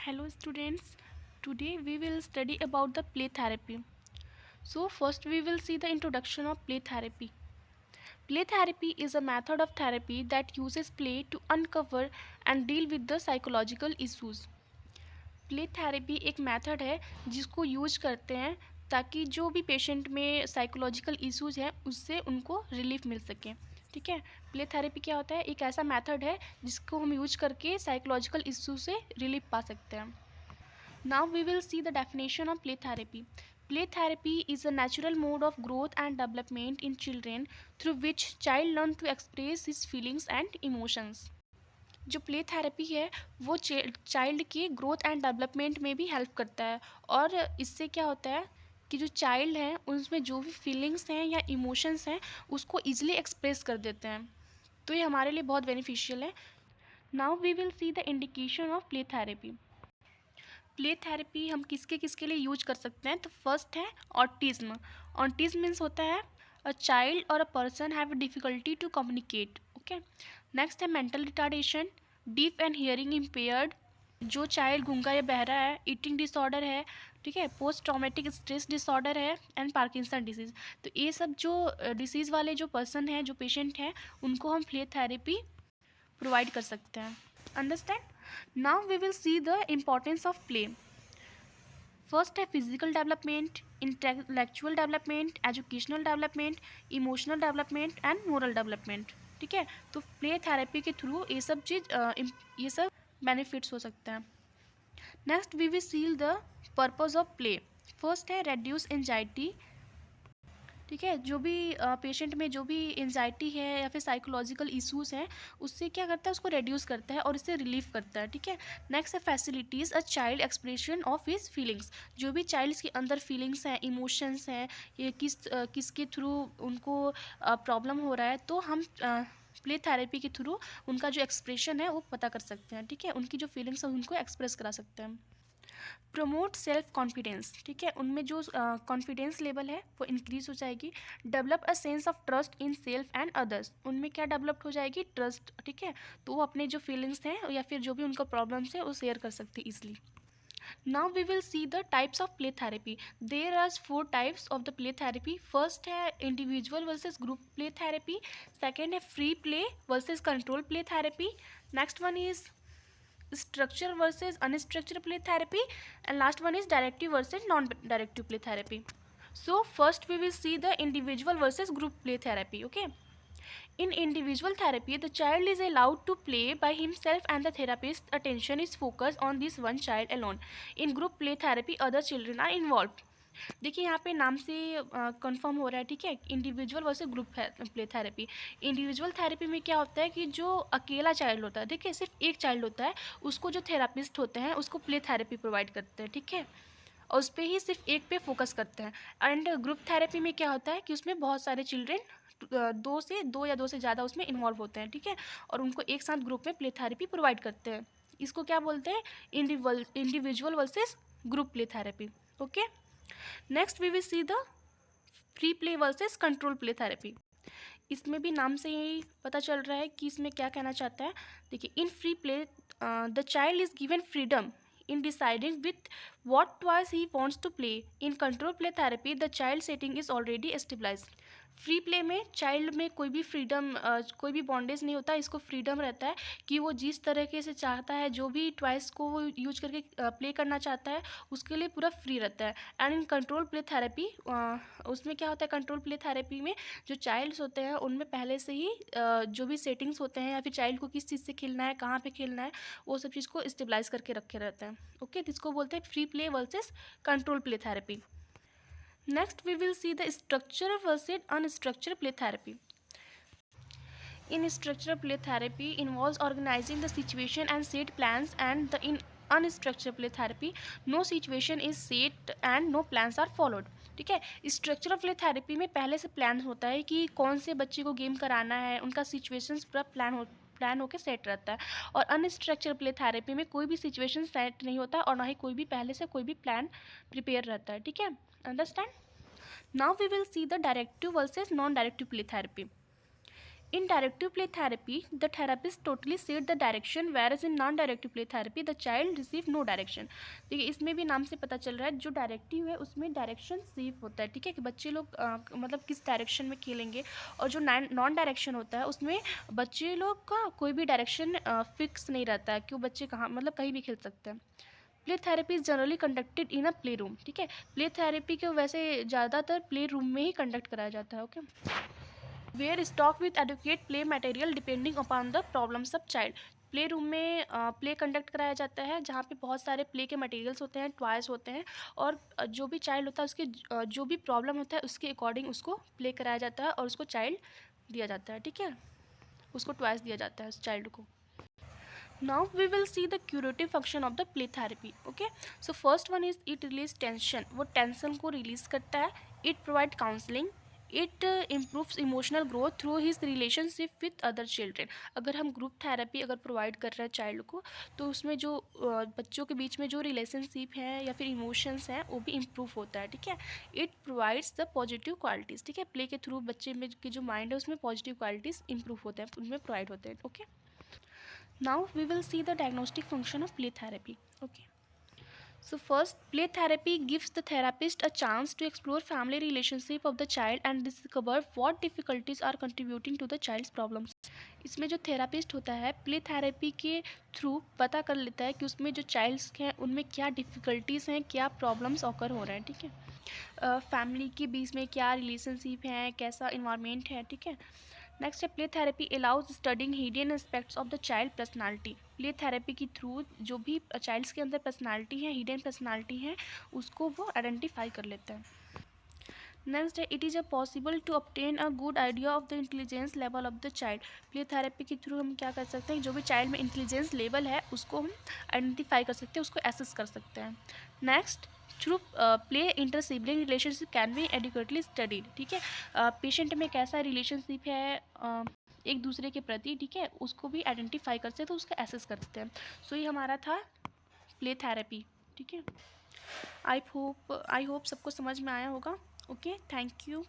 Hello students, today we will study about the play therapy. So first we will see the introduction of play therapy. Play therapy is a method of therapy that uses play to uncover and deal with the psychological issues. Play therapy एक method है जिसको use करते हैं ताकि जो भी patient में psychological issues हैं उससे उनको रिलीफ मिल सके। ठीक है, प्ले थेरेपी क्या होता है? एक ऐसा मेथड है जिसको हम यूज करके साइकोलॉजिकल इश्यू से रिलीफ पा सकते हैं। Now we will see the definition of play therapy. Play therapy is a natural mode of growth and development in children through which child learn to express his feelings and emotions. जो play therapy है वो child की growth and development में भी help करता है और इससे क्या होता है कि जो चाइल्ड हैं उसमें जो भी फीलिंग्स हैं या इमोशंस हैं उसको ईजिली एक्सप्रेस कर देते हैं, तो ये हमारे लिए बहुत बेनिफिशियल है। Now we will see the indication of play therapy. Play therapy हम किसके किसके लिए यूज कर सकते हैं? तो फर्स्ट है ऑटिज्म। ऑटिज्म मीन्स होता है अ चाइल्ड और a person have difficulty to communicate. Okay, next है mental retardation, deaf and hearing impaired, जो चाइल्ड गूंगा या बहरा है, ईटिंग डिसऑर्डर है, ठीक है, पोस्ट ट्रॉमेटिक स्ट्रेस डिसऑर्डर है एंड पार्किंसन डिसीज़। तो ये सब जो डिसीज़ वाले जो पर्सन हैं, जो पेशेंट हैं, उनको हम प्ले थेरेपी प्रोवाइड कर सकते हैं। Understand? Now we will see the importance of play. First है physical development, intellectual development, educational development, emotional development and moral development. ठीक है, तो प्ले थेरेपी के थ्रू ये सब ये सब बेनिफिट्स हो सकते हैं। Next we will see the purpose of play. First है रेड्यूस एंजाइटी। ठीक है, जो भी पेशेंट में जो भी एंजाइटी है या फिर साइकोलॉजिकल इश्यूज हैं उससे क्या करता है, उसको रिड्यूस करता है और इससे रिलीफ करता है। ठीक है, नेक्स्ट है facilities a child expression of his feelings. जो भी चाइल्ड्स के अंदर फीलिंग्स हैं, इमोशंस हैं, ये किसके थ्रू उनको प्रॉब्लम हो रहा है, तो हम प्ले थेरेपी के थ्रू उनका जो एक्सप्रेशन है वो पता कर सकते हैं। ठीक है, उनकी जो फीलिंग्स हैं उनको एक्सप्रेस करा सकते हैं। Promote self confidence. ठीक है, उनमें जो कॉन्फिडेंस लेवल है वो इंक्रीज हो जाएगी। Develop a sense of trust in self and others, उनमें क्या डेवलप हो जाएगी? ट्रस्ट। ठीक है, तो वो अपने जो फीलिंग्स हैं या फिर जो भी उनका प्रॉब्लम्स है वो शेयर कर सकते हैं easily. Now we will see the types of play therapy. There are 4 types of the play therapy. First है individual versus group play therapy, second है free play versus control play therapy, next one is structure versus unstructured play therapy, and last one is directive versus non-directive play therapy. So first we will see the individual versus group play therapy. Okay, in individual therapy the child is allowed to play by himself and the therapist's attention is focused on this one child alone. In group play therapy other children are involved. देखिए यहाँ पे नाम से confirm हो रहा है। ठीक है, individual versus group play therapy. Individual therapy में क्या होता है कि जो अकेला चाइल्ड होता है, देखिए सिर्फ एक चाइल्ड होता है, उसको जो थेरापिस्ट होते हैं उसको प्ले थेरेपी प्रोवाइड करते हैं। ठीक है, और उस पर ही सिर्फ एक पे फोकस करते हैं। एंड ग्रुप थेरेपी में क्या होता है कि उसमें बहुत सारे चिल्ड्रेन दो या दो से ज़्यादा उसमें इन्वॉल्व होते हैं। ठीक है, और उनको एक साथ ग्रुप में प्ले थेरेपी प्रोवाइड करते हैं। इसको क्या बोलते हैं? Individual versus group play therapy. Okay, next we will see the free play versus control play therapy. इसमें भी नाम से ही पता चल रहा है कि इसमें क्या कहना चाहता है। देखिए, in free play the child is given freedom in deciding with what toys he wants to play. In control play therapy the child setting is already stabilized. Free play में चाइल्ड में कोई भी फ्रीडम कोई भी bondage नहीं होता, इसको freedom रहता है कि वो जिस तरीके से चाहता है, जो भी टॉयस को वो यूज करके प्ले करना चाहता है उसके लिए पूरा फ्री रहता है। And in control play therapy उसमें क्या होता है? कंट्रोल प्ले थेरेपी में जो चाइल्ड्स होते हैं उनमें पहले से ही जो भी सेटिंग्स होते हैं या फिर चाइल्ड को किस चीज़ से खेलना है, कहाँ पे खेलना है, वो सब चीज़ को स्टेबलाइज करके रखे रहते हैं। ओके, इसको बोलते हैं free play versus control play therapy. Next, we will see the structured versus unstructured play therapy. In structured play therapy involves organizing the situation and set plans, and in unstructured play therapy no situation is set and no plans are followed. ठीक है, structural play therapy में पहले से plan होता है कि कौन से बच्चे को गेम कराना है, उनका सिचुएशंस पूरा प्लान होकर सेट रहता है। और अनस्ट्रक्चर प्ले थेरेपी में कोई भी सिचुएशन सेट नहीं होता और ना ही कोई भी पहले से कोई भी प्लान प्रिपेयर रहता है। ठीक है, understand? Now we will see the directive versus non-directive play therapy. In directive play therapy, the therapist totally set the direction, whereas in non-directive play therapy, the child receive no direction. देखिए इसमें भी नाम से पता चल रहा है जो डायरेक्टिव है उसमें डायरेक्शन सेफ होता है, ठीक है, कि बच्चे लोग मतलब किस डायरेक्शन में खेलेंगे, और जो नॉन डायरेक्शन होता है उसमें बच्चे लोग का कोई भी डायरेक्शन फिक्स नहीं रहता है कि वो बच्चे कहाँ मतलब कहीं भी खेल सकते हैं. Play therapy is generally conducted in a play room. ठीक है, प्ले थेरेपी को वैसे ज़्यादातर प्ले रूम में ही कंडक्ट कराया जाता है. Okay, where stock with educate play material depending upon the problems of child. Play room में प्ले कंडक्ट कराया जाता है जहाँ पे बहुत सारे प्ले के मटेरियल्स होते हैं, टॉयज़ होते हैं, और जो भी चाइल्ड होता है उसके जो भी प्रॉब्लम होता है उसके अकॉर्डिंग उसको प्ले कराया जाता है और उसको चाइल्ड दिया जाता है. ठीक है, उसको टॉयज़ दिया जाता है उस चाइल्ड को. Now we will see the curative function of the play therapy. Okay, so first one is it release tension. वो tension को release करता है. It provide counseling. It improves emotional growth through his relationship with other children. अगर हम group therapy अगर provide कर रहे हैं चाइल्ड को, तो उसमें जो बच्चों के बीच में जो रिलेशनशिप है या फिर इमोशंस हैं वो भी इम्प्रूव होता है. ठीक है, it provides the positive qualities. ठीक है, प्ले के थ्रू बच्चे में की जो माइंड है उसमें पॉजिटिव क्वालिटीज़ इम्प्रूव होते हैं, उनमें प्रोवाइड होते हैं. Okay, now we will see the diagnostic function of play therapy. Okay. So first, play therapy gives the therapist a chance to explore family relationship of the child and discover what difficulties are contributing to the child's problems. इसमें जो therapist होता है play therapy के through पता कर लेता है कि उसमें जो चाइल्ड्स हैं उनमें क्या डिफ़िकल्टीज़ हैं, क्या प्रॉब्लम्स ऑकर हो रहे हैं. ठीक है, फैमिली के बीच में क्या रिलेशनशिप है, कैसा इन्वायरमेंट है. ठीक है, नेक्स्ट है play therapy allows studying hidden aspects of the child personality. Play therapy के थ्रू जो भी चाइल्ड्स के अंदर पर्सनालिटी है, हिडन पर्सनालिटी है, उसको वो आइडेंटिफाई कर लेते हैं. नेक्स्ट है it is a possible to obtain a good idea of the intelligence level of the child. Play therapy के थ्रू हम क्या कर सकते हैं, जो भी चाइल्ड में इंटेलिजेंस लेवल है उसको हम आइडेंटिफाई कर सकते हैं, उसको एसेस कर सकते हैं. Next, through play inter sibling relationship can be adequately studied. ठीक है, पेशेंट में कैसा रिलेशनशिप है एक दूसरे के प्रति, ठीक है, उसको भी आइडेंटिफाई करते हैं, तो उसका एसेस करते हैं. सो ये हमारा था प्ले थेरेपी. ठीक है, आई होप सबको समझ में आया होगा. Okay, thank you.